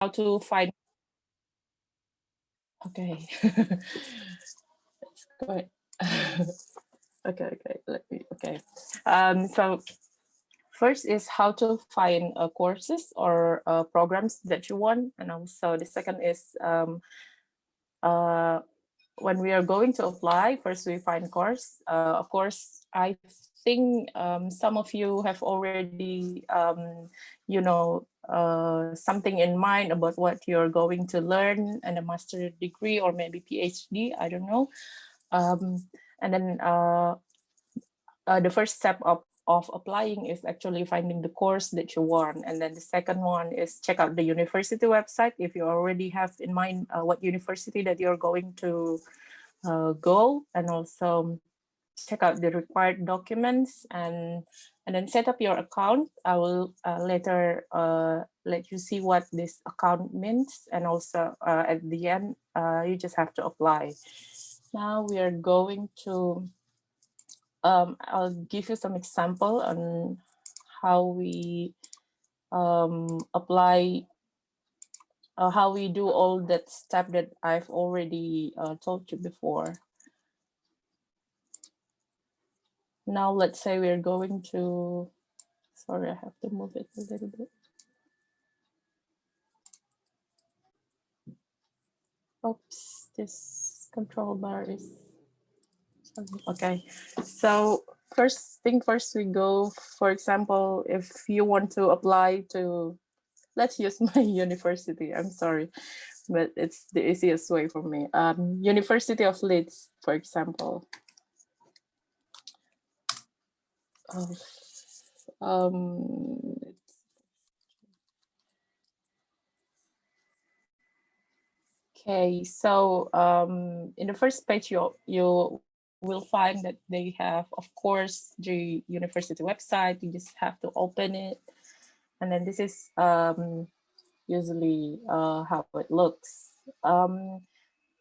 how to find. Okay. Let's go ahead. Okay, okay. So first is how to find courses or programs that you want, and also the second is when we are going to apply. First, we find course. Of course, I think some of you have already, you know, something in mind about what you're going to learn in a master degree or maybe PhD. I don't know. And then the first step of applying is actually finding the course that you want. And then the second one is check out the university website if you already have in mind what university that you're going to go, and also check out the required documents, and then set up your account. I will later let you see what this account means, and also at the end you just have to apply. Now we are going to I'll give you some example on how we apply, how we do all that step that I've already told you before. Now let's say we're going to, sorry, I have to move it a little bit. Oops, this control bar is, okay. So first thing first, we go, for example, if you want to apply to, let's use my university, I'm sorry, but it's the easiest way for me. University of Leeds, for example. Okay, so in the first page, you will find that they have, of course, the university website. You just have to open it, and then this is usually how it looks.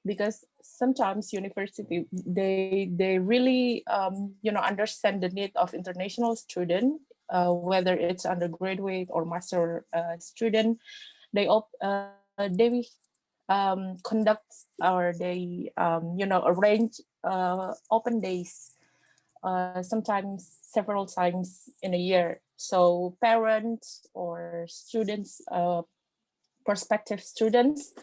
Because sometimes university they really you know, understand the need of international student, whether it's undergraduate or master student. They conduct, or they you know, arrange open days sometimes several times in a year, so parents or students, prospective students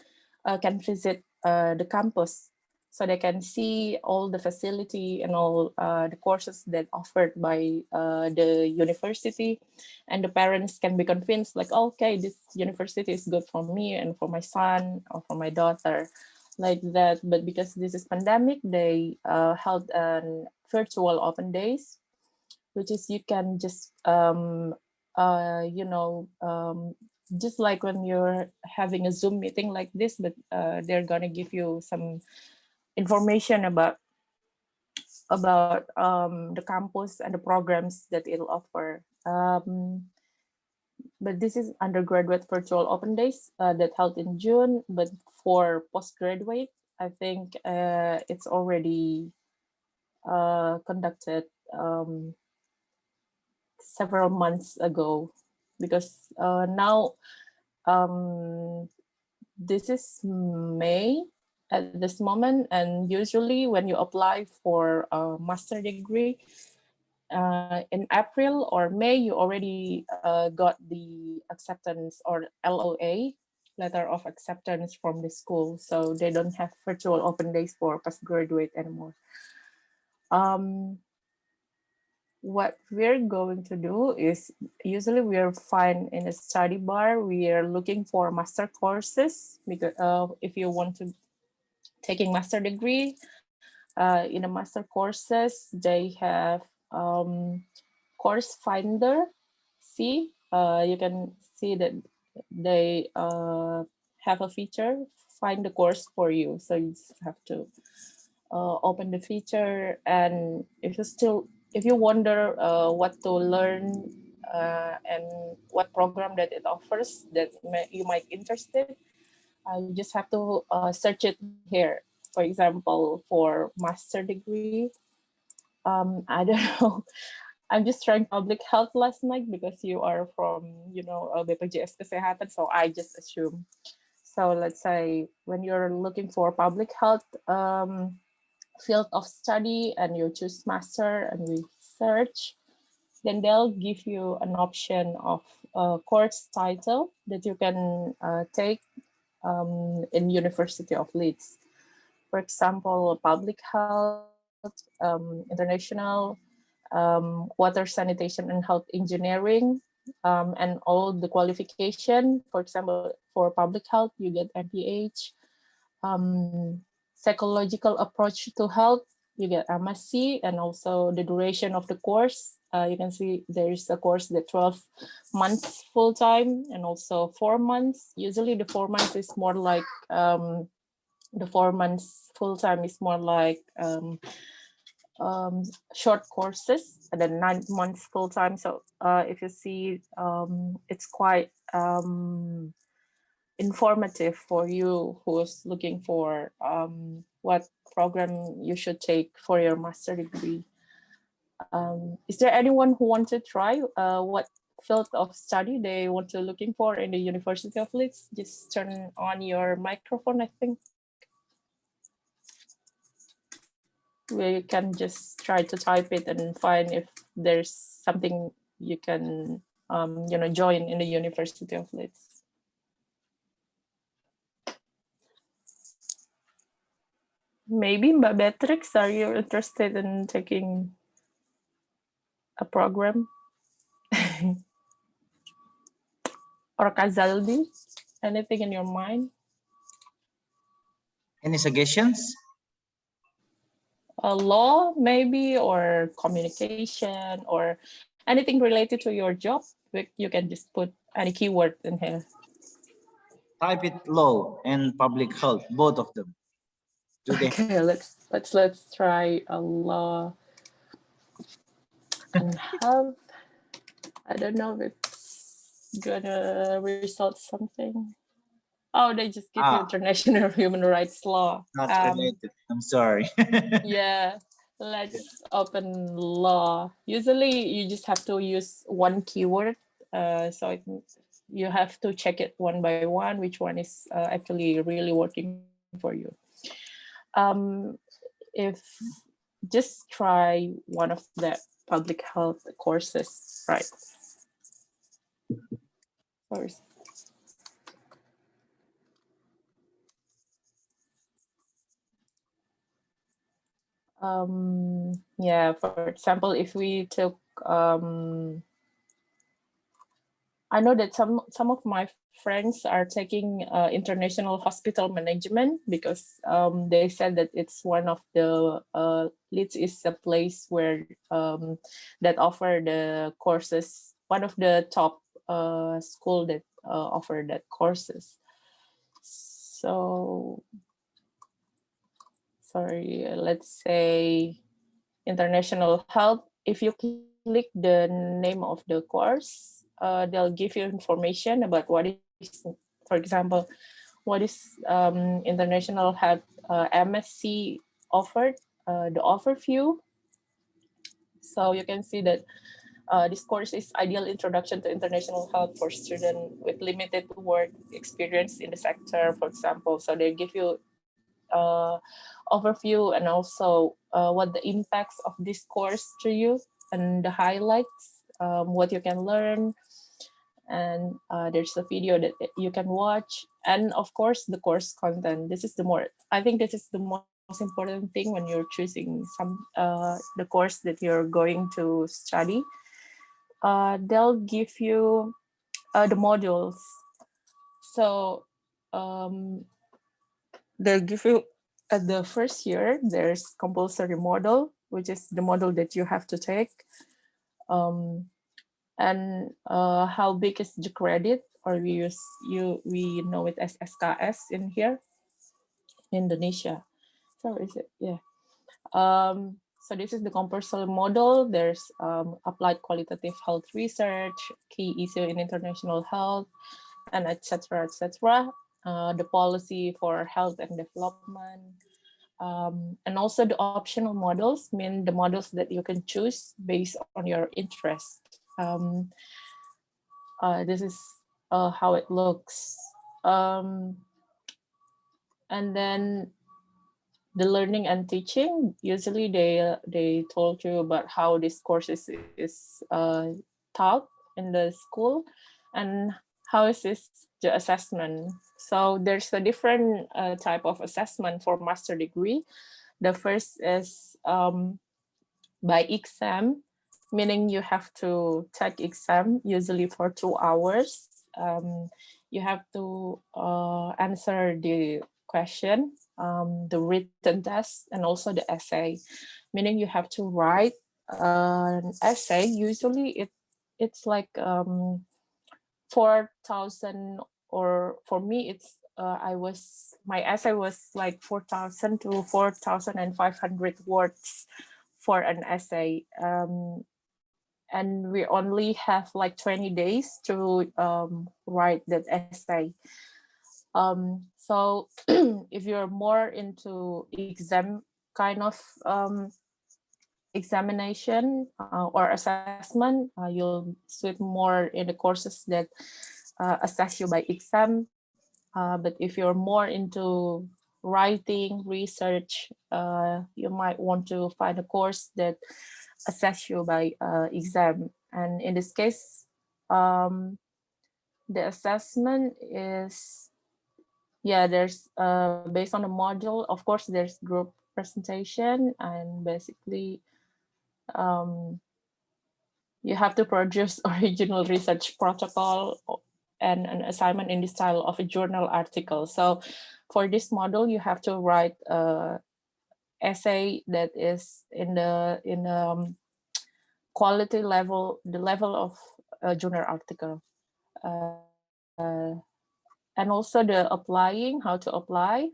can visit the campus, so they can see all the facility and all the courses that offered by the university, and the parents can be convinced like, okay, this university is good for me and for my son or for my daughter, like that. But because this is pandemic, they held virtual open days, which is you can just you know, just like when you're having a Zoom meeting like this, but they're gonna give you some information about the campus and the programs that it'll offer. But this is undergraduate virtual open days that held in June. But for postgraduate, I think it's already conducted several months ago, because now this is May at this moment, and usually when you apply for a master degree in April or May, you already got the acceptance or LOA, letter of acceptance from the school, so they don't have virtual open days for postgraduate anymore. What we're going to do is, usually we are fine in a study bar, we are looking for master courses, because if you want to taking master degree in a master courses, they have course finder. See, you can see that they have a feature, find the course for you, so you just have to open the feature. And if you wonder what to learn and what program that it offers that you might interested, you just have to search it here. For example, for master degree, I don't know, I'm just trying public health last night because you are from, BPJS Kesehatan, so I just assume. So let's say when you're looking for public health field of study and you choose master and research, then they'll give you an option of a course title that you can take in University of Leeds. For example, public health, international, water sanitation and health engineering, and all the qualification. For example, for public health, you get MPH. Psychological approach to health, you get MSc, and also the duration of the course. You can see there is a course that 12 months full time and also 4 months. Usually the 4 months is more like the 4 months full time is more like short courses, and then 9 months full time. So if you see, it's quite informative for you who's looking for what program you should take for your master degree. Is there anyone who wants to try what field of study they want to looking for in the University of Leeds? Just turn on your microphone, I think. Where you can just try to type it and find if there's something you can join in the University of Leeds. Maybe Mbak Beatrix, are you interested in taking a program? Or Kazaldi, anything in your mind? Any suggestions? Law, maybe, or communication, or anything related to your job. You can just put any keyword in here. Type it law and public health, both of them. Okay, let's try a law and health. I don't know if it's gonna result something. Oh, they just give you international human rights law. Not related. I'm sorry. Yeah, let's open law. Usually, you just have to use one keyword. So you have to check it one by one, which one is actually really working for you. If just try one of the public health courses, right? First. Yeah, for example, if we took I know that some of my friends are taking international hospital management because they said that it's one of the Leeds is a place where that offer the courses, one of the top school that offer that courses. So sorry, let's say international health. If you click the name of the course, they'll give you information about what is, for example, what is international health MSc offered, the overview. So you can see that this course is ideal introduction to international health for students with limited work experience in the sector, for example. So they give you overview and also what the impacts of this course to you and the highlights, what you can learn, and there's a video that you can watch, and of course the course content. I think this is the most important thing when you're choosing the course that you're going to study. They'll give you the modules. So they'll give you at the first year, there's compulsory model, which is the model that you have to take. And how big is the credit, or we know it as SKS in here, Indonesia. So is it? Yeah. So this is the compulsory model. There's applied qualitative health research, key issue in international health, and etc. etc. The policy for health and development, And also the optional models mean the models that you can choose based on your interest. This is how it looks. And then the learning and teaching, usually they told you about how this course is taught in the school and how is this the assessment. So there's a different type of assessment for master degree. The first is by exam, meaning you have to take exam usually for 2 hours. You have to answer the question, the written test, and also the essay, meaning you have to write an essay. Usually it's like 4,000, or for me it's my essay was like 4,000 to 4,500 words for an essay, and we only have like 20 days to write that essay. So if you're more into exam kind of examination or assessment, you'll suit more in the courses that assess you by exam. But if you're more into writing, research, you might want to find a course that assess you by exam. And in this case, the assessment is, yeah, there's based on the module. Of course, there's group presentation, and basically you have to produce original research protocol and an assignment in the style of a journal article. So for this model, you have to write a essay that is in the quality level, the level of a journal article. And also the applying, how to apply.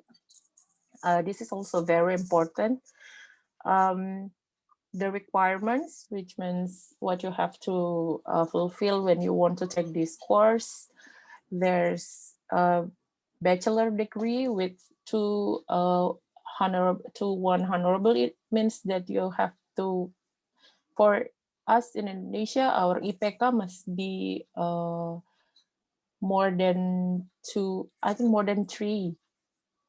This is also very important. The requirements, which means what you have to fulfill when you want to take this course. There's a bachelor degree with one honorable. It means that you have to, for us in Indonesia, our IPK must be more than two, I think more than three,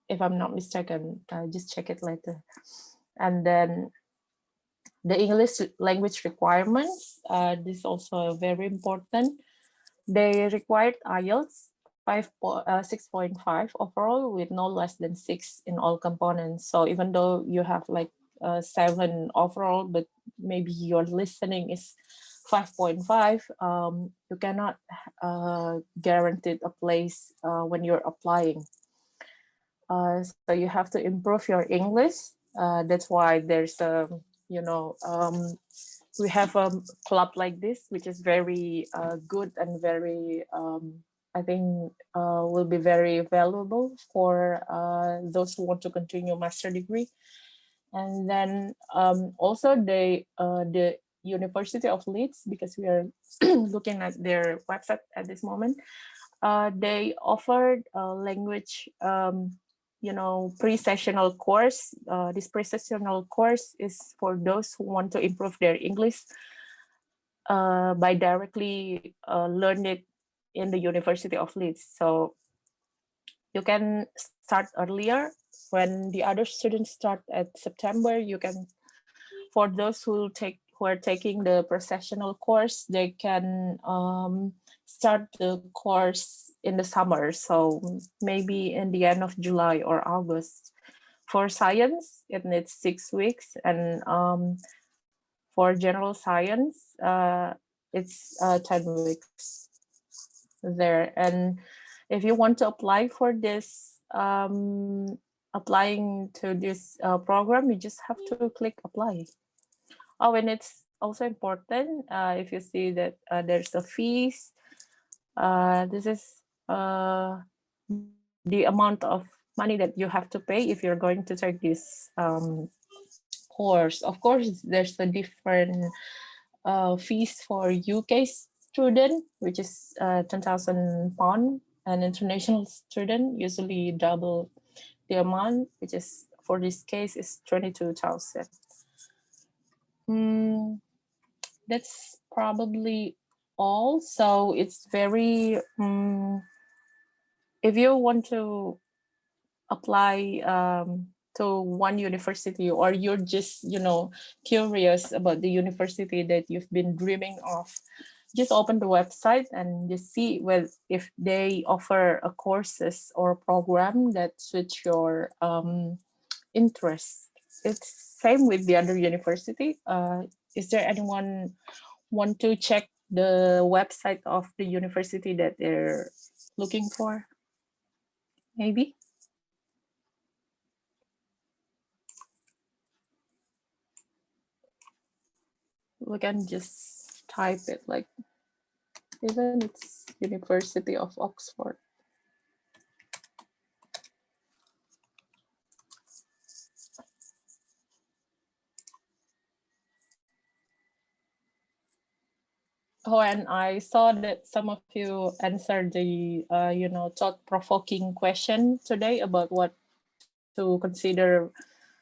if I'm not mistaken. Just check it later. And then the English language requirements, this is also very important. They required IELTS 6.5 overall with no less than 6 in all components. So even though you have like 7 overall, but maybe your listening is 5.5, you cannot guarantee a place when you're applying. So you have to improve your English. That's why there's a, we have a club like this, which is very good and very, I think will be very valuable for those who want to continue master degree. And then also the University of Leeds, because we are looking at their website at this moment, they offered a language pre-sessional course. This pre-sessional course is for those who want to improve their English by directly learn it in the University of Leeds. So you can start earlier. When the other students start at September, you can, for those who are taking the pre-sessional course, they can start the course in the summer. So maybe in the end of July or August. For science, it needs 6 weeks. And for general science, it's 10 weeks there. And if you want to apply for this, applying to this program, you just have to click apply. Oh, and it's also important, if you see that there's a fees, this is the amount of money that you have to pay if you're going to take this course. Of course, there's a different fees for UK student, which is £10,000, and international student usually double the amount, which is for this case is 22,000. That's probably all. So it's very, if you want to apply to one university, or you're just, curious about the university that you've been dreaming of, just open the website and just see if they offer a courses or program that suits your interest. It's same with the other university. Is there anyone want to check the website of the university that they're looking for? Maybe we can just type it, like, even it's University of Oxford. Oh, and I saw that some of you answered the, thought-provoking question today about what to consider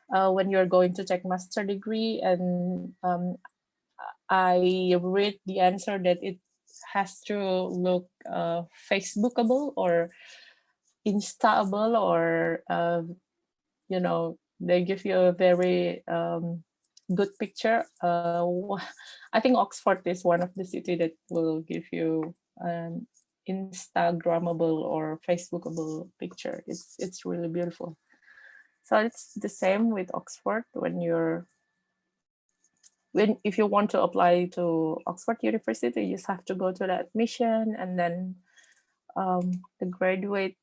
when you're going to take master degree. And I read the answer that it has to look Facebookable or Instaable, or they give you a very good picture. I think Oxford is one of the city that will give you an Instagrammable or Facebookable picture. It's really beautiful. So it's the same with Oxford. If you want to apply to Oxford University, you just have to go to the admission and then the graduate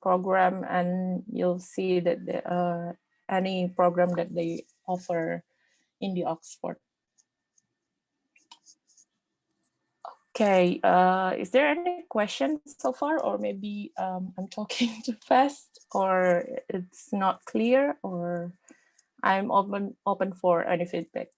program, and you'll see that any program that they offer in the Oxford. Okay, is there any questions so far, or maybe I'm talking too fast, or it's not clear, or I'm open for any feedback.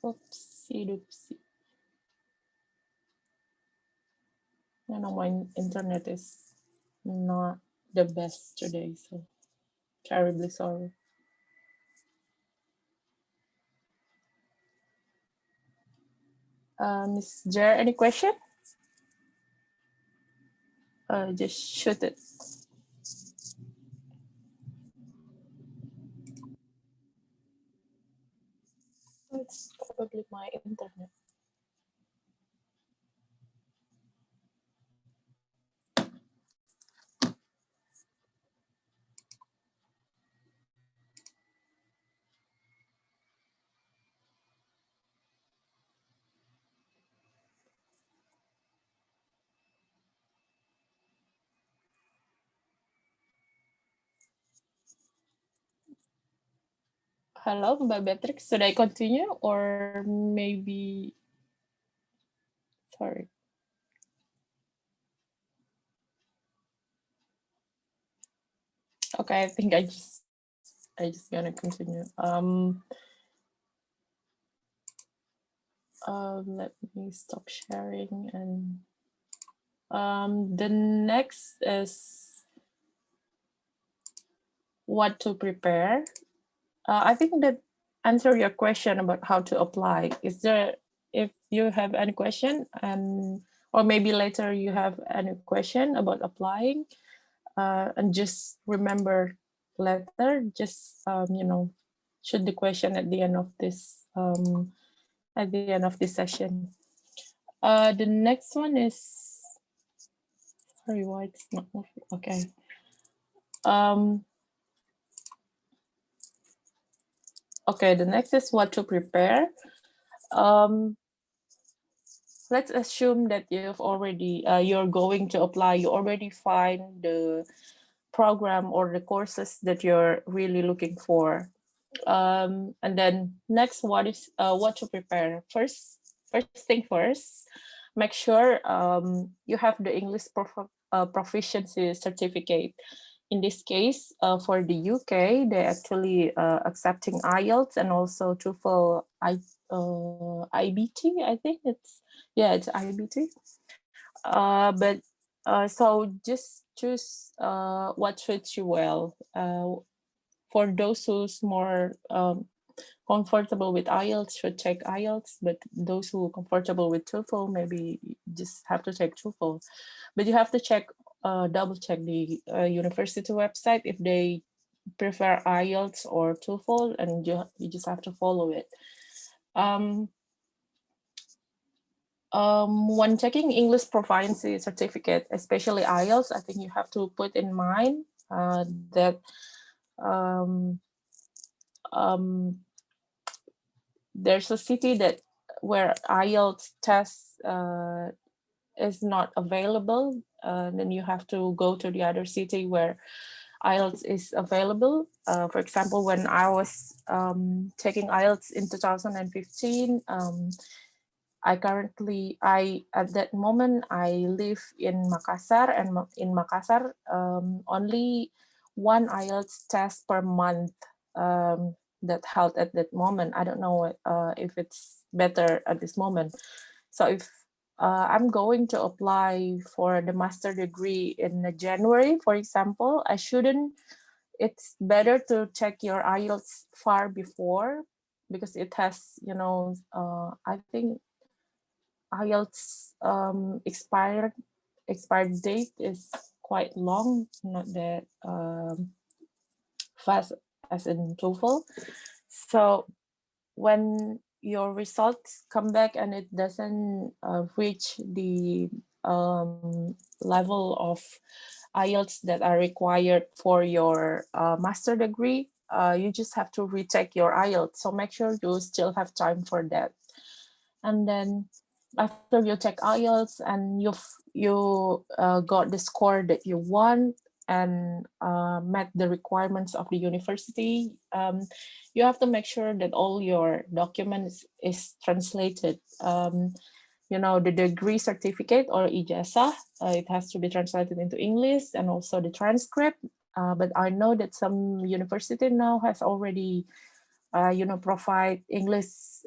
Oopsie doopsie. My internet is not the best today, so terribly sorry. Is there any question? Just shoot it. It's probably my internet. Hello, Mbak Beatrix. Should I continue, or maybe? Sorry. Okay, I think I just gonna continue. Let me stop sharing, and the next is what to prepare. I think that answer your question about how to apply. Is there, if you have any question, or maybe later you have any question about applying, and just remember later, just shoot the question at the end of this session. The next one is, sorry, why it's not moving? Okay. Okay, the next is what to prepare. Let's assume that you've already, you're going to apply, you already find the program or the courses that you're really looking for. And then next, what to prepare? First thing first, make sure you have the English proficiency certificate. in this case, for the UK, they're actually accepting IELTS and also TOEFL IBT. I think it's IBT. But so just choose what fits you well. For those who's more comfortable with IELTS should take IELTS, but those who are comfortable with TOEFL maybe just have to take TOEFL. But you have to double check the university website if they prefer IELTS or TOEFL, and you just have to follow it. When checking English proficiency certificate, especially IELTS, I think you have to put in mind that there's a city where IELTS test is not available. Then you have to go to the other city where IELTS is available. For example, when I was taking IELTS in 2015, at that moment, I live in Makassar, and in Makassar, only one IELTS test per month that held at that moment. I don't know if it's better at this moment. So if I'm going to apply for the master degree in January, for example, it's better to check your IELTS far before, because it has, I think IELTS expired date is quite long, not that fast as in TOEFL. So when your results come back and it doesn't reach the level of IELTS that are required for your master degree, you just have to retake your IELTS. So make sure you still have time for that. And then after you take IELTS and you got the score that you want and met the requirements of the university, you have to make sure that all your documents is translated. The degree certificate or ijazah, it has to be translated into English, and also the transcript. But I know that some university now has already, provide English,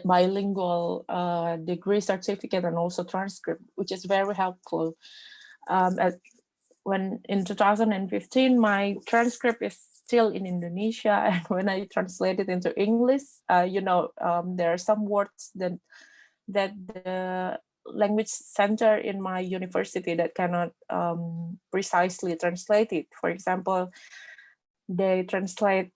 bilingual degree certificate and also transcript, which is very helpful. When in 2015, my transcript is still in Indonesia, and when I translate it into English, there are some words that the language center in my university that cannot precisely translate it. For example, they translate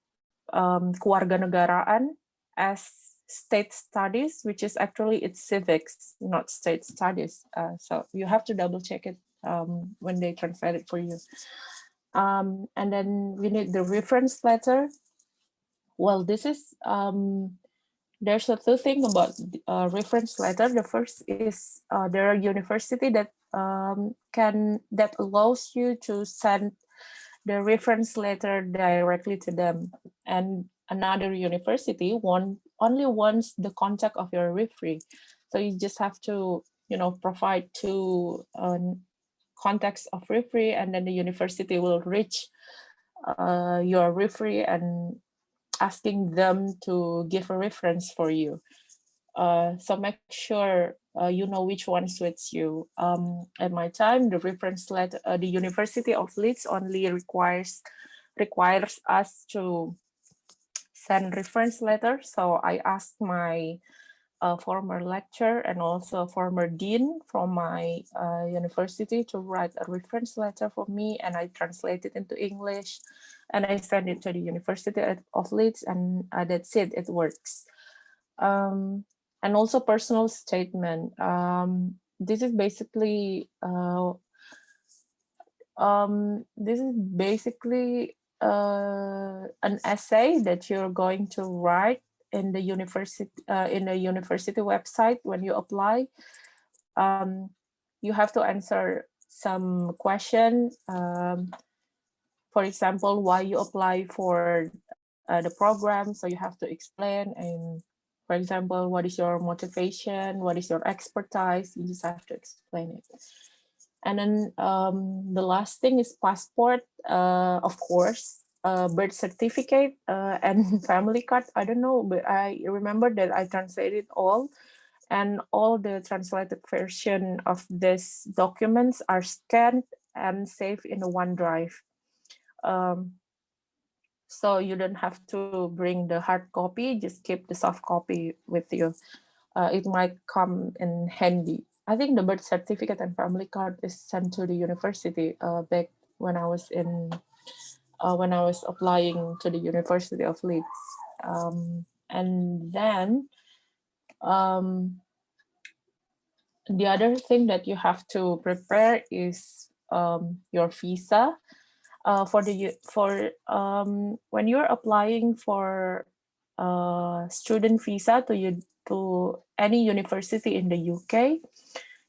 kewarganegaraan as state studies, which is actually it's civics, not state studies. So you have to double check it when they translate it for you. And then we need the reference letter. Well, this is there's a two thing about reference letter. The first is there are university that allows you to send the reference letter directly to them, and another university only wants the contact of your referee. So you just have to provide two contacts of referee, and then the university will reach your referee and asking them to give a reference for you. So make sure you know which one suits you. At my time, the reference letter, the University of Leeds only requires us to send reference letter. So I asked my former lecturer and also former dean from my university to write a reference letter for me, and I translate it into English, and I send it to the University of Leeds, and that's it. It works. And also personal statement. This is basically an essay that you're going to write in the university website when you apply. You have to answer some question. For example, why you apply for the program. So you have to explain, and for example, what is your motivation? What is your expertise? You just have to explain it. And then the last thing is passport, of course, birth certificate, and family card. I don't know, but I remember that I translated all, and all the translated version of these documents are scanned and saved in a OneDrive. Um, so you don't have to bring the hard copy, just keep the soft copy with you. It might come in handy. I think the birth certificate and family card is sent to the university back when I was in when I was applying to the University of Leeds. And then um, the other thing that you have to prepare is your visa. When you're applying for student visa to any university in the UK,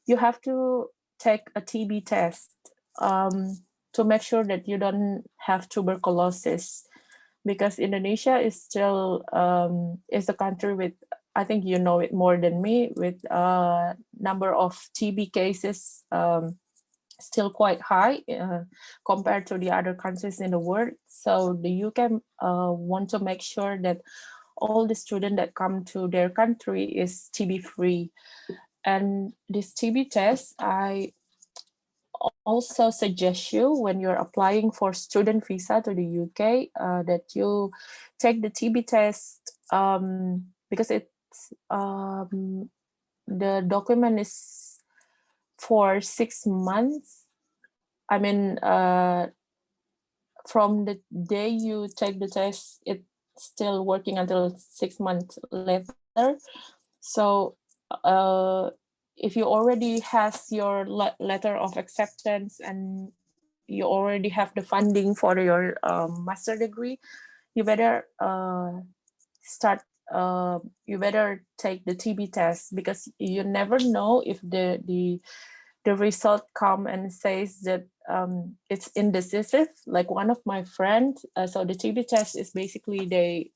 you have to take a TB test to make sure that you don't have tuberculosis, because Indonesia is still is a country with, I think you know it more than me, with number of TB cases still quite high compared to the other countries in the world. So the UK want to make sure that all the students that come to their country is TB free. And this TB test, I also suggest you when you're applying for student visa to the UK that you take the TB test, because it's the document is for 6 months. I mean, from the day you take the test, it's still working until 6 months later. So if you already has your letter of acceptance and you already have the funding for your master degree, you better start. You better take the TB test, because you never know if the result come and says that it's indecisive. Like one of my friends, so the TB test is basically they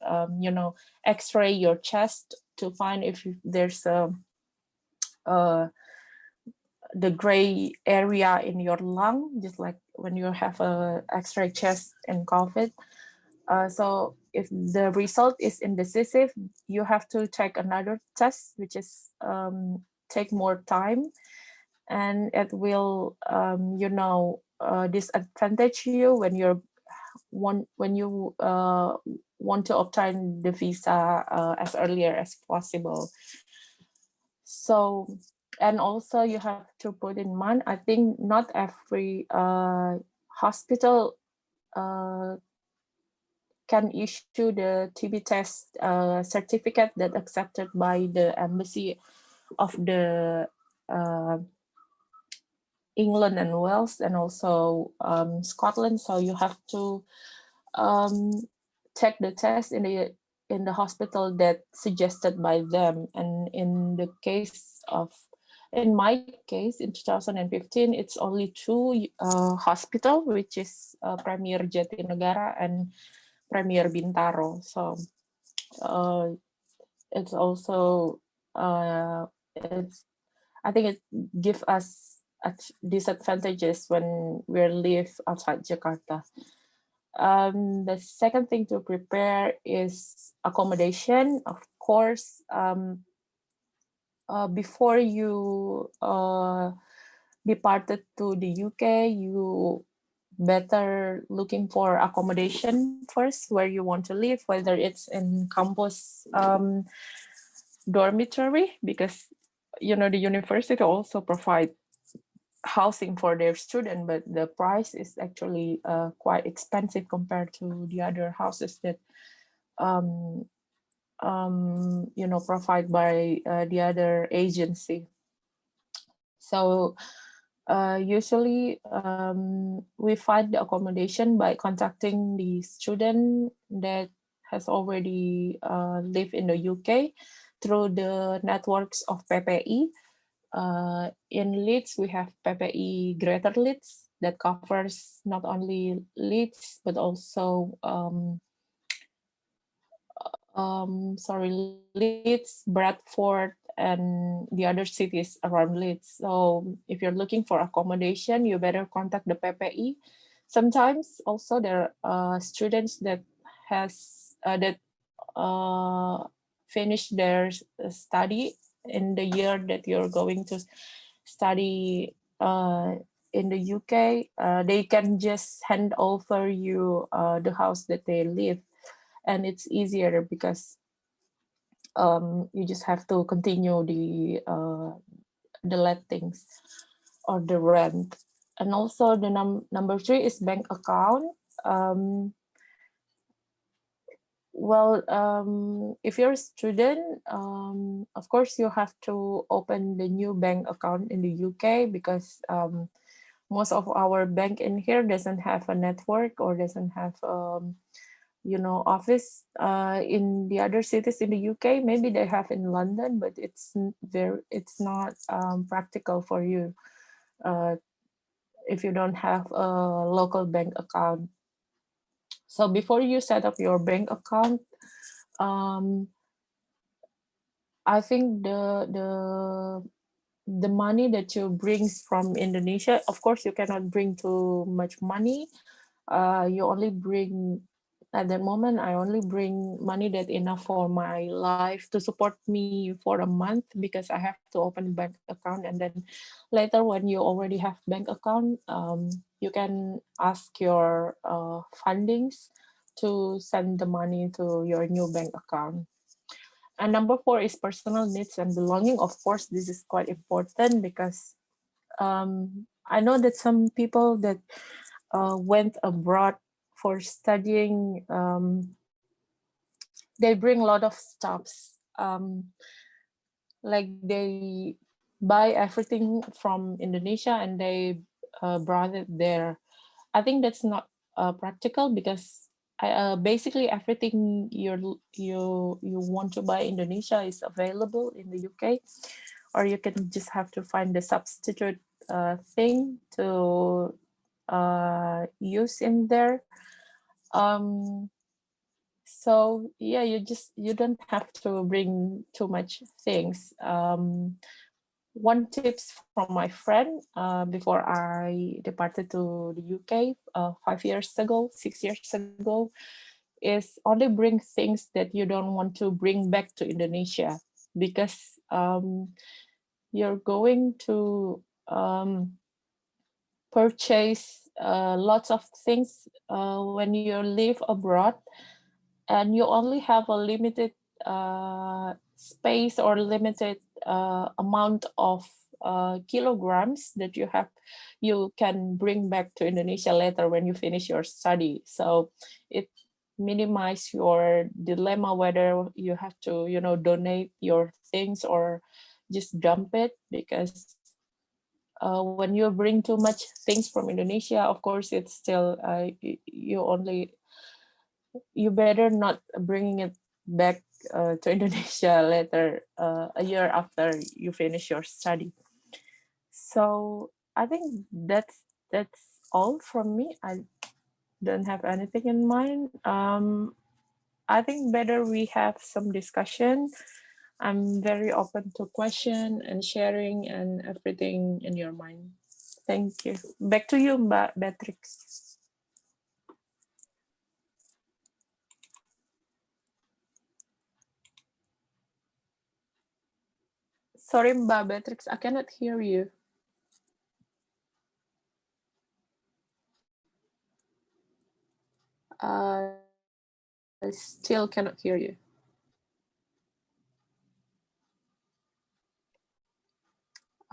x-ray your chest to find if there's uh, the gray area in your lung, just like when you have a x-ray chest and COVID. So if the result is indecisive, you have to take another test, which is take more time, and it will disadvantage you when you want to obtain the visa as earlier as possible. So, and also you have to put in mind, I think not every hospital can issue the TB test certificate that accepted by the embassy of the England and Wales, and also Scotland. So you have to take the test in the hospital that suggested by them. And in my case in 2015, it's only two hospital, which is Premier Jatinegara and Premier Bintaro. So it's also I think it gives us disadvantages when we live outside Jakarta. The second thing to prepare is accommodation. Of course, before you departed to the UK, you better looking for accommodation first where you want to live, whether it's in campus dormitory, because the university also provide housing for their student, but the price is actually quite expensive compared to the other houses that provide by the other agency. So usually we find the accommodation by contacting the student that has already lived in the UK through the networks of PPI. In Leeds, we have PPI Greater Leeds that covers not only Leeds, but also Leeds, Bradford, and the other cities around Leeds. So if you're looking for accommodation, you better contact the PPI. Sometimes also there are students that has that finish their study in the year that you're going to study in the UK. They can just hand over you the house that they live, and it's easier because you just have to continue the lettings or the rent. And also the number three is bank account. If you're a student, of course you have to open the new bank account in the UK because most of our bank in here doesn't have a network or doesn't have office in the other cities in the UK. Maybe they have in London, but it's not practical for you if you don't have a local bank account. So before you set up your bank account, I think the money that you bring from Indonesia, of course, you cannot bring too much money. You only bring, at that moment, I only bring money that enough for my life to support me for a month because I have to open bank account, and then later when you already have bank account, you can ask your fundings to send the money to your new bank account. And number four is personal needs and belonging. Of course, this is quite important because I know that some people that went abroad for studying, they bring a lot of stuffs. Like they buy everything from Indonesia and they brought it there. I think that's not practical because basically everything you want to buy in Indonesia is available in the UK, or you can just have to find the substitute thing to use in there. So yeah, you don't have to bring too much things. One tips from my friend before I departed to the UK 5 years ago, 6 years ago, is only bring things that you don't want to bring back to Indonesia because you're going to purchase lots of things when you live abroad, and you only have a limited space or limited amount of kilograms that you can bring back to Indonesia later when you finish your study. So it minimize your dilemma whether you have to donate your things or just dump it, because when you bring too much things from Indonesia, of course it's still you better not bringing it back to Indonesia later, a year after you finish your study. So I think that's all from me. I don't have anything in mind. I think better we have some discussion. I'm very open to question and sharing and everything in your mind. Thank you. Back to you, Beatrix. Sorry, Beatrix, I cannot hear you. I still cannot hear you.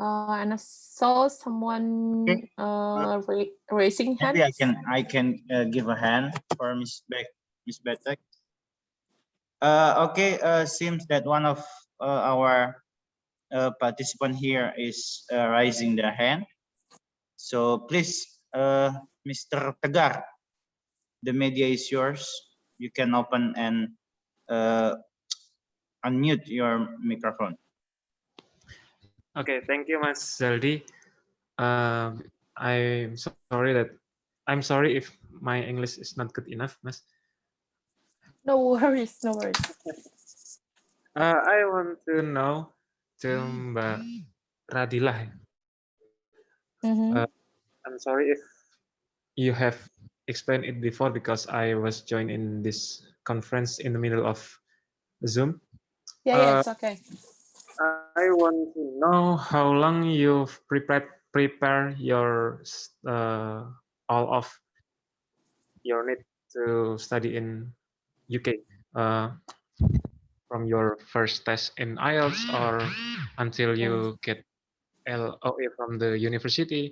And I saw someone raising Maybe hands. I can give a hand for Miss Betek. Okay. Seems that one of our participant here is raising their hand. So please, Mr. Tagar, the media is yours. You can open and unmute your microphone. Okay, thank you, Mas Zaldi. I'm sorry if my English is not good enough, Mas. No worries, no worries. I want to know to Mbak Radila. Mm-hmm. I'm sorry if you have explained it before because I was joined in this conference in the middle of Zoom. Yeah, Uh, it's okay. I want to know how long you've prepare your all of your need to study in UK. Uh, from your first test in IELTS or until you get LOA from the university.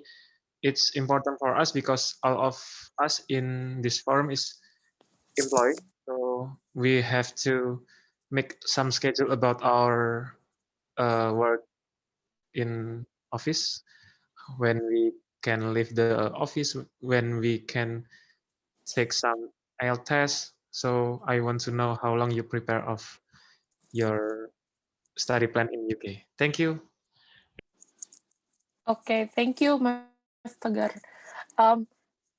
It's important for us because all of us in this forum is employed, so we have to make some schedule about our work in office, when we can leave the office, when we can take some IELTS test. So I want to know how long you prepare of your study plan in UK. Thank you. Okay, thank you, Mas Tegar. Um,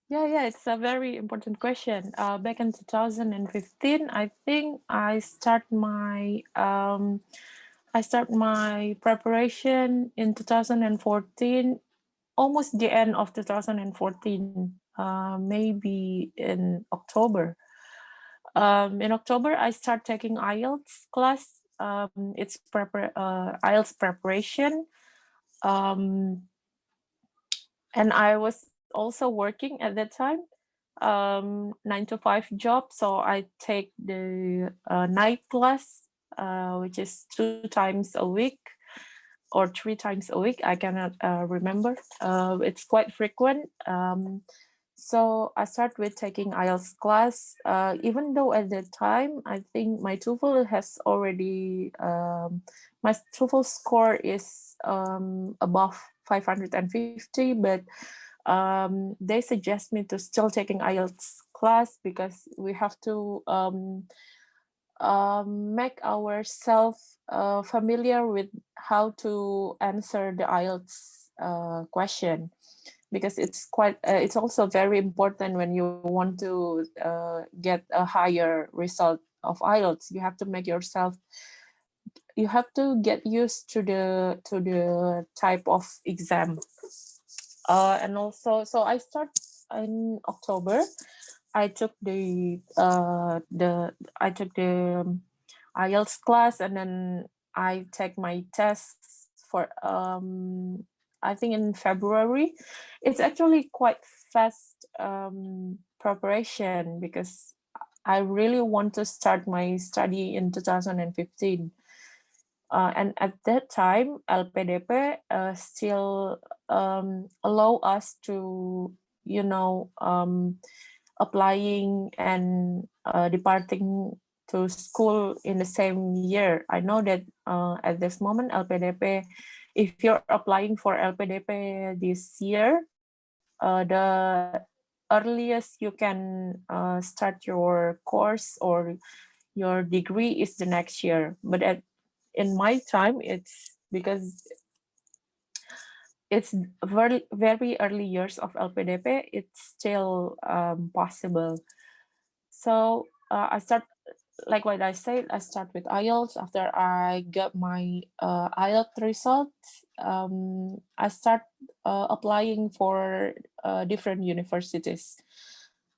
yeah, it's a very important question. Back in 2015, I think I start my preparation in 2014, almost the end of 2014, maybe in October. In October, I start taking IELTS class. IELTS preparation. Um, and I was also working at that time, 9 to 5 job. So I take the night class, which is 2 times a week or 3 times a week. I cannot remember. It's quite frequent. So I start with taking IELTS class, even though at that time I think my TOEFL has already my TOEFL score is above 550, but they suggest me to still taking IELTS class because we have to make ourselves familiar with how to answer the IELTS question, because it's also very important when you want to get a higher result of IELTS. You have to get used to the type of exam. And also, so I start in October. I took the IELTS class, and then I take my tests for I think in February. It's actually quite fast preparation because I really want to start my study in 2015. And at that time, LPDP still allow us to, applying and departing to school in the same year. I know that at this moment, LPDP, if you're applying for LPDP this year, the earliest you can start your course or your degree is the next year. But in my time, it's because it's very very early years of LPDP, it's still possible. So I start, like what I said, I start with IELTS. After I got my IELTS results, I start applying for different universities.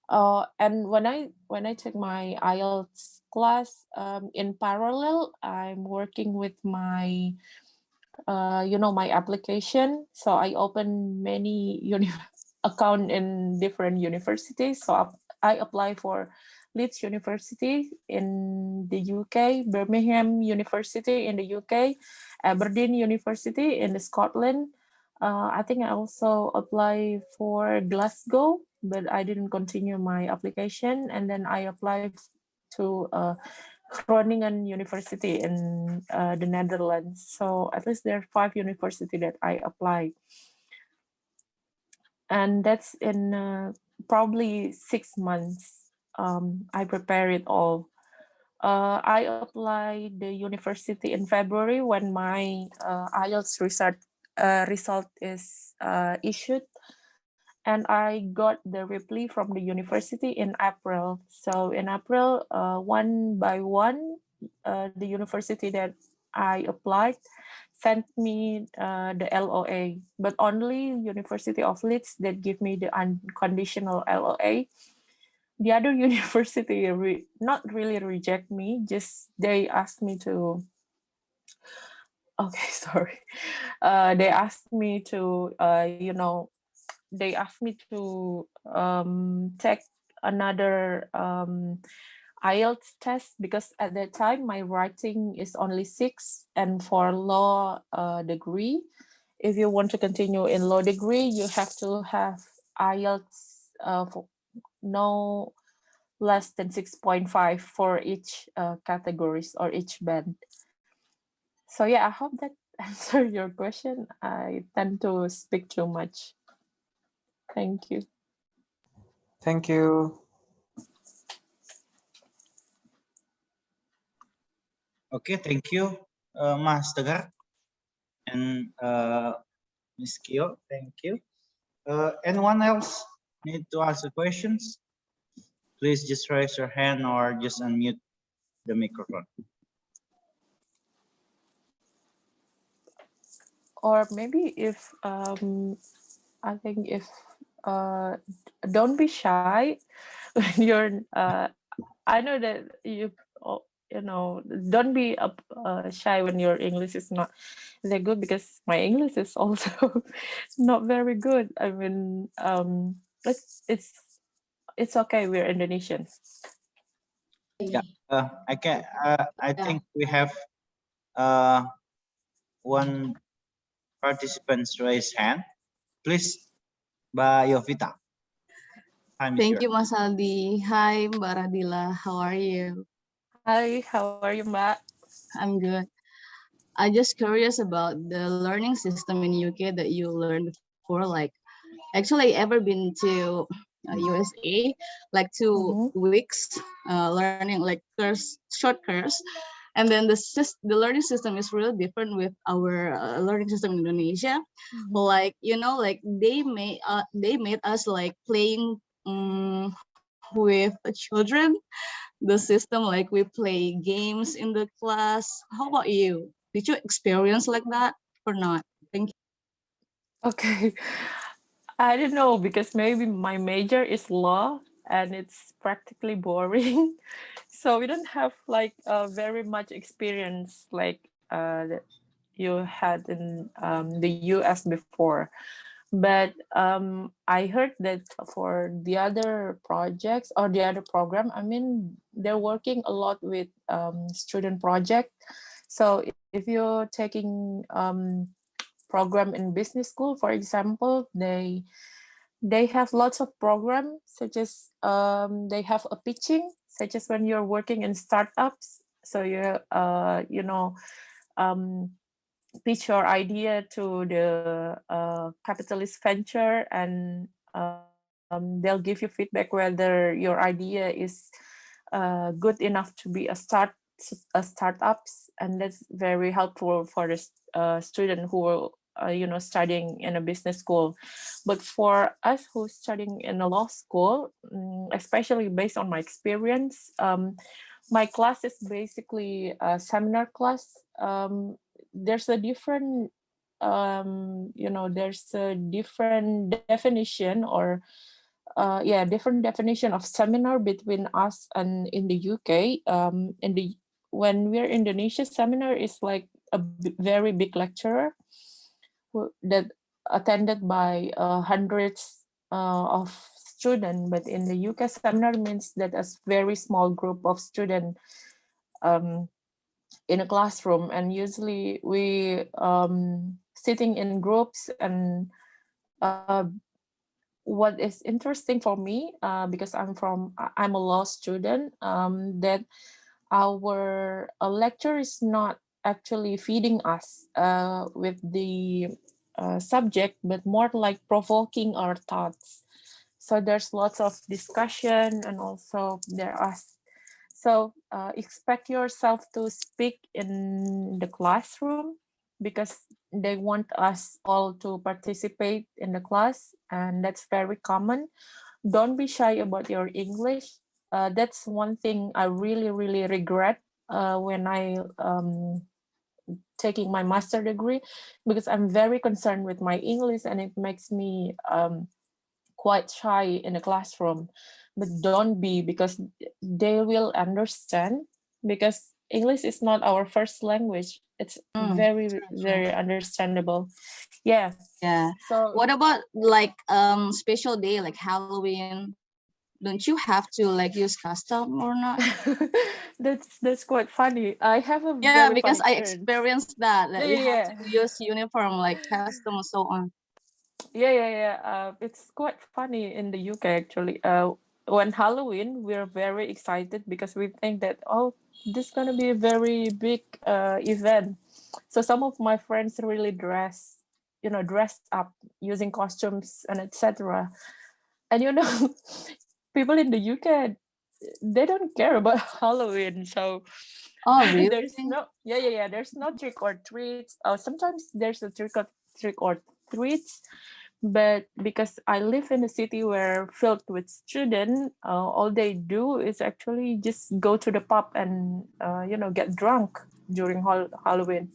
And when I take my IELTS class, in parallel, I'm working with my my application. So I open many account in different universities. So I apply for Leeds University in the UK, Birmingham University in the UK, Aberdeen University in the Scotland. I think I also apply for Glasgow, but I didn't continue my application. And then I applied to Groningen University in the Netherlands. So at least there are 5 universities that I applied. And that's in probably 6 months. I prepare it all. I applied the university in February when my IELTS result is issued, and I got the reply from the university in April. So in April, one by one, the university that I applied sent me the LOA, but only University of Leeds that give me the unconditional LOA. The other university not really reject me, just they asked me to, okay, sorry. They asked me to, they asked me to take another Ielts test, because at that time my writing is only 6, and for law degree, if you want to continue in law degree, you have to have Ielts for no less than 6.5 for each categories or each band. So yeah, I hope that answer your question. I tend to speak too much. Thank you. Thank you. Okay, thank you, Mas Tegar and Ms. Kyo. Thank you. Anyone else need to ask the questions? Please just raise your hand or just unmute the microphone. Or maybe if I think if don't be shy when you're I know that don't be shy when your English is not that good, because my English is also not very good. I mean, it's okay, we're Indonesian. Yeah, I can. I think we have one participant's raised hand. Please, Mbak Yovita. Thank you, Mas Aldi. Hi, Mbak Radila. How are you? Hi, how are you, Mbak? I'm good. I just curious about the learning system in UK that you learned before. Like, actually, I ever been to USA, like 2 weeks, learning like short course, and then the learning system is really different with our learning system in Indonesia. Like, like they made us like playing with children. The system, like we play games in the class. How about you? Did you experience like that or not? Thank you. Okay. I don't know, because maybe my major is law and it's practically boring. So we don't have like very much experience like that you had in the US before. But I heard that for the other projects or the other program, I mean, they're working a lot with student project. So if you're taking program in business school, for example, they have lots of programs, such as they have a pitching, such as when you're working in startups. So you pitch your idea to the capitalist venture, and they'll give you feedback whether your idea is good enough to be a startups, and that's very helpful for the student who are studying in a business school. But for us who's studying in a law school, especially based on my experience, my class is basically a seminar class. There's a different there's a different definition, or different definition of seminar between us and in the UK. When we're Indonesia, seminar is like a very big lecturer that attended by hundreds of students. But in the UK, seminar means that a very small group of students in a classroom, and usually we sitting in groups. And what is interesting for me, because I'm a law student, that our lecture is not actually feeding us with the subject, but more like provoking our thoughts. So there's lots of discussion, and also there are expect yourself to speak in the classroom, because they want us all to participate in the class, and that's very common. Don't be shy about your English. That's one thing I really, really regret when I taking my master degree, because I'm very concerned with my English, and it makes me quite shy in a classroom. But don't be, because they will understand, because English is not our first language. It's very, True, very true. understandable. Yeah. Yeah. So What about like special day like Halloween? Don't you have to like use custom or not? that's quite funny. I have a Yeah, very fun because I experience. experienced that Yeah, we have yeah, to use uniform like custom and so on. yeah. It's quite funny in the UK actually. When Halloween, we're very excited because we think that, oh, this is gonna be a very big event. So some of my friends really dressed up using costumes and etc. And people in the UK, they don't care about Halloween. So Oh, really? there's no, yeah. There's no trick or treats. Sometimes there's a trick or treats, but because I live in a city where filled with students, all they do is actually just go to the pub and get drunk during Halloween.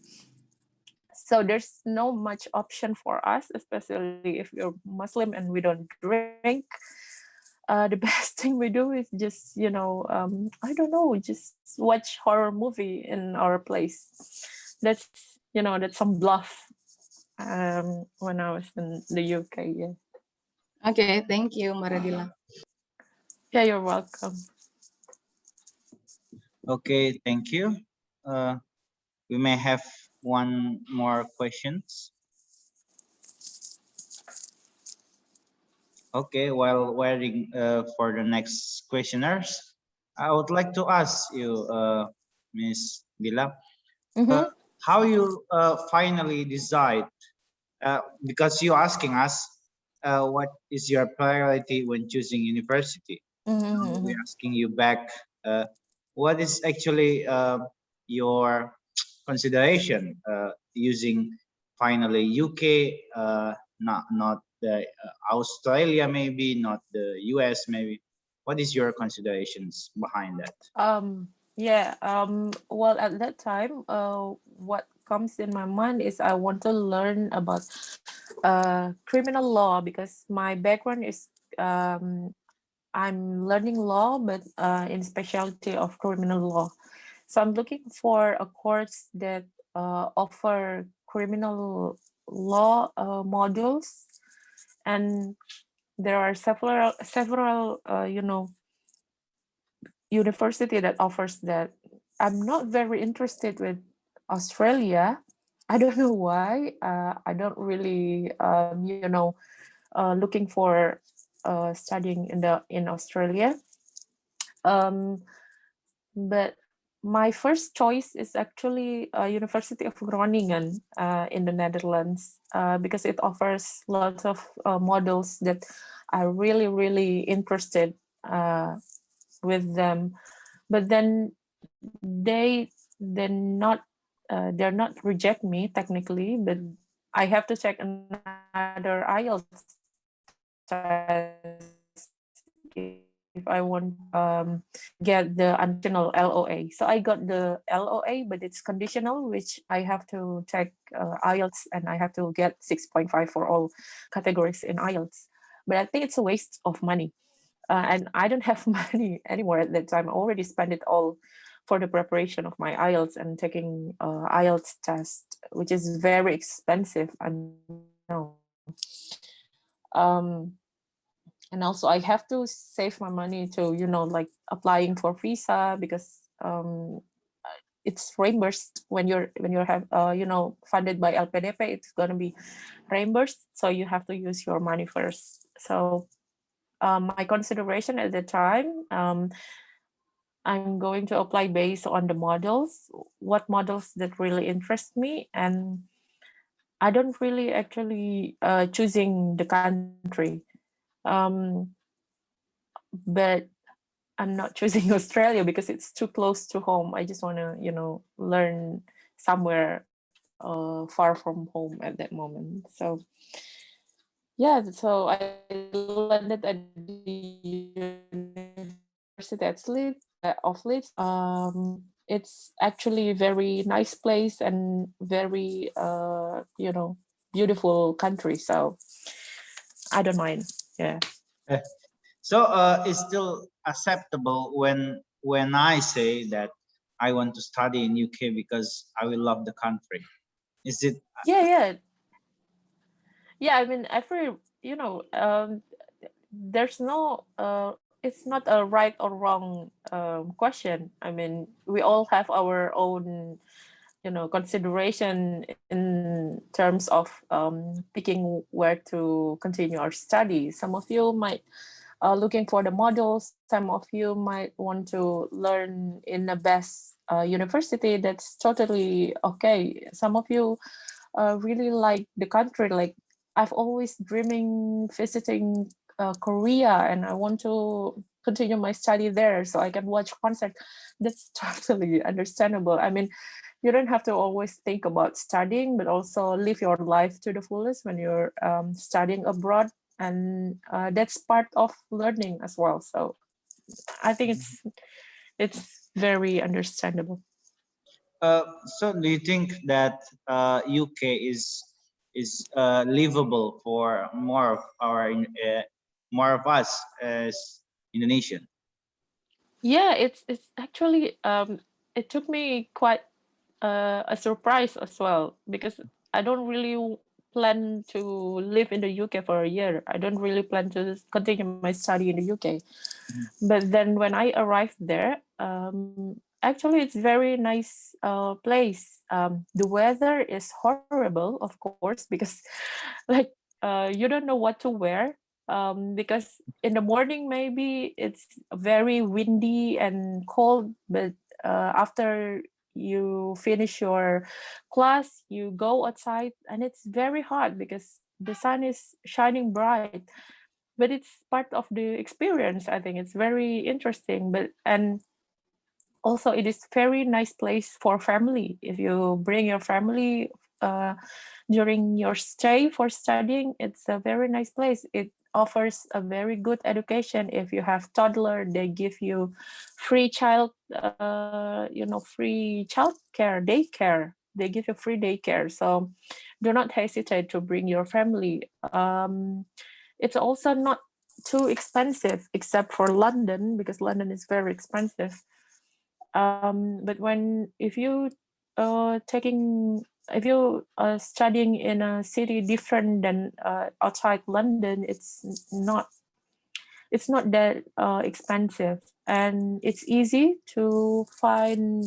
So there's no much option for us, especially if you're Muslim and we don't drink. The best thing we do is just I don't know, just watch horror movie in our place. That's some bluff. When I was in the UK. Yeah. Okay, thank you, Maradila. Yeah, you're welcome. Okay, thank you. We may have one more questions. Okay, while waiting for the next questioners, I would like to ask you, Miss Dila, uh, Mm-hmm. how you finally decide, because you're asking us what is your priority when choosing university. We're Mm-hmm. asking you back, uh, what is actually your consideration using finally UK, not the Australia, maybe not the US, maybe. What is your considerations behind that? Yeah. Well, at that time, what comes in my mind is I want to learn about criminal law, because my background is I'm learning law, but in specialty of criminal law. So I'm looking for a course that offer criminal law modules, and there are several university that offers that. I'm not very interested with Australia. I don't know why. I don't really looking for studying in Australia. Um, but my first choice is actually University of Groningen in the Netherlands, because it offers lots of models that I really interested with them. But then they're not reject me technically, but I have to check another IELTS test if I want get the unconditional LOA. So I got the LOA, but it's conditional, which I have to take IELTS, and I have to get 6.5 for all categories in IELTS. But I think it's a waste of money, and I don't have money anymore at that time. I already spent it all for the preparation of my IELTS and taking IELTS test, which is very expensive, I know. Um, and also I have to save my money to like applying for visa, because it's reimbursed when you have funded by LPDP. It's going to be reimbursed, so you have to use your money first. So my consideration at the time, I'm going to apply based on the models, what models that really interest me, and I don't really actually choosing the country. Um, but I'm not choosing Australia because it's too close to home. I just want to, learn somewhere far from home at that moment. So yeah, so I landed at the University of Leeds. it's actually a very nice place and very beautiful country. So I don't mind. Yeah. So it's still acceptable when I say that I want to study in UK because I will love the country. Is it? Yeah. I mean, every there's no it's not a right or wrong question. I mean, we all have our own consideration in terms of picking where to continue our study. Some of you might looking for the models. Some of you might want to learn in the best university. That's totally okay. Some of you really like the country. Like, I've always dreaming visiting Korea, and I want to continue my study there so I can watch concert. That's totally understandable. I mean, you don't have to always think about studying, but also live your life to the fullest when you're studying abroad, and that's part of learning as well. So I think it's very understandable. So do you think that UK is livable for more of us as Indonesian? Yeah, it's actually it took me quite a surprise as well, because I don't really plan to live in the UK for a year. I don't really plan to continue my study in the UK. But then when I arrived there, actually it's very nice place. The weather is horrible, of course, because like you don't know what to wear. Because in the morning maybe it's very windy and cold, but after you finish your class, you go outside and it's very hot because the sun is shining bright. But it's part of the experience. I think it's very interesting. But and also it is very nice place for family. If you bring your family uh, during your stay for studying, it's a very nice place. It offers a very good education. If you have toddler, they give you free free child care, daycare. They give you free daycare. So do not hesitate to bring your family. It's also not too expensive, except for London, because London is very expensive. But if you if you are studying in a city different than outside London, it's not that expensive, and it's easy to find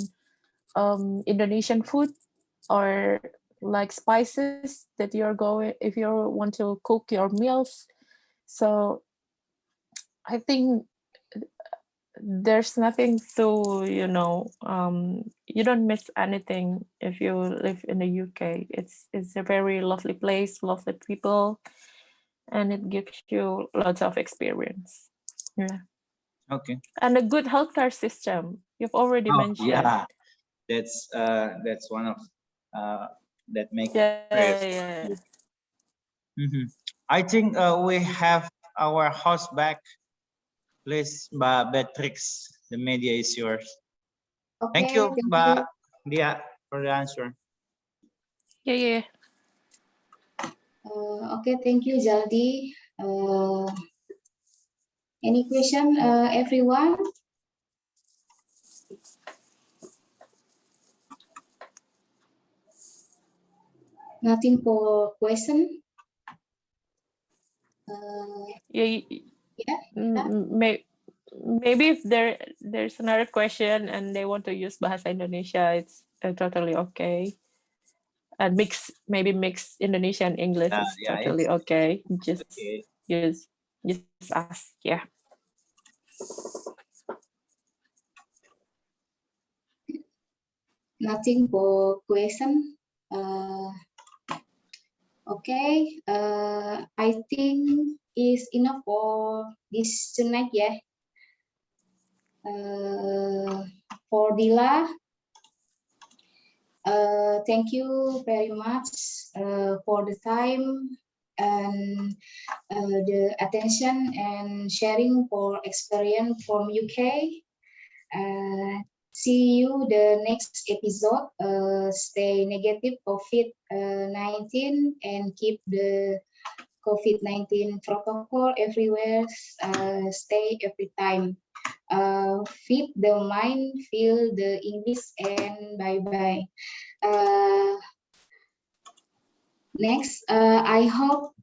Indonesian food or like spices that you're going if you want to cook your meals. So I think there's nothing to you don't miss anything if you live in the UK. It's a very lovely place, lovely people, and it gives you lots of experience. Yeah. Okay. And a good healthcare system, you've already Oh mentioned. yeah, that's one of that make Yeah, prayers. yeah. I think we have our host back. Please, Mbak Beatrix, the media is yours. Thank Okay, you, thank Mbak you. Dia, for the answer. Yeah. Okay, thank you, Jaldi. Any question, everyone? Nothing for question. Yeah. Yeah. Maybe if there's another question and they want to use bahasa Indonesia, it's totally okay. And mix Indonesian English is Yeah, totally okay. Just okay. just ask. Yeah. Nothing for question. Okay. I think is enough for this tonight. Yeah. For Dila, thank you very much for the time and the attention and sharing for experience from UK. See you the next episode. Stay negative COVID-19 and keep the COVID-19 protocol everywhere. Stay every time. Feed the mind, feel the English, and bye-bye. Next, I hope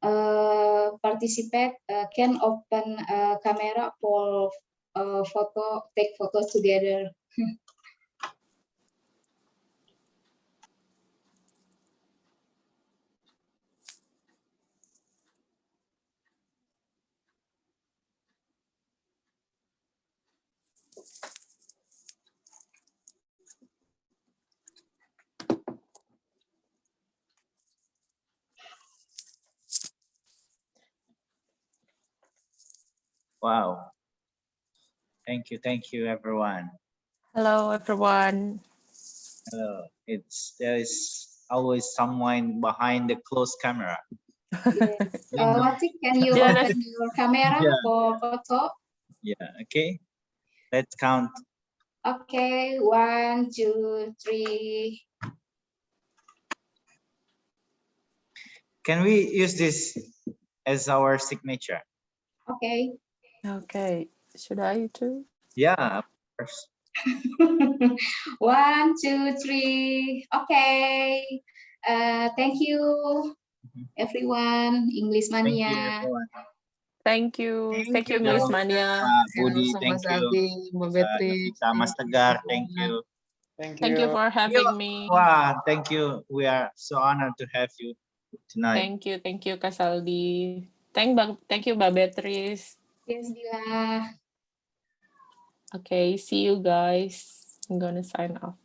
participant can open camera for take photos together. Wow. Thank you, everyone. Hello, everyone. There is always someone behind the closed camera. Yes. Latif, can you Yeah, open your camera Yeah. for photo? Yeah. Okay. Let's count. Okay, 1, 2, 3. Can we use this as our signature? Okay. Okay. Should I too? Yeah, of course. 1, 2, 3. Okay. Thank you, everyone. English Thank you, Mania. everyone. Thank you. Thank Thank you, you, English Thank you, Mania. Budi. so Thank Mas you. Aldi, Mbak Beatrix. Nita, Mas Tegar. Thank you. Thank Thank you you. for having me. Wow, thank you. We are so honored to have you tonight. Thank you, Kasaldi. Thank you, Mbak Beatrice. Yes, Dila. Okay, see you guys. I'm gonna sign off.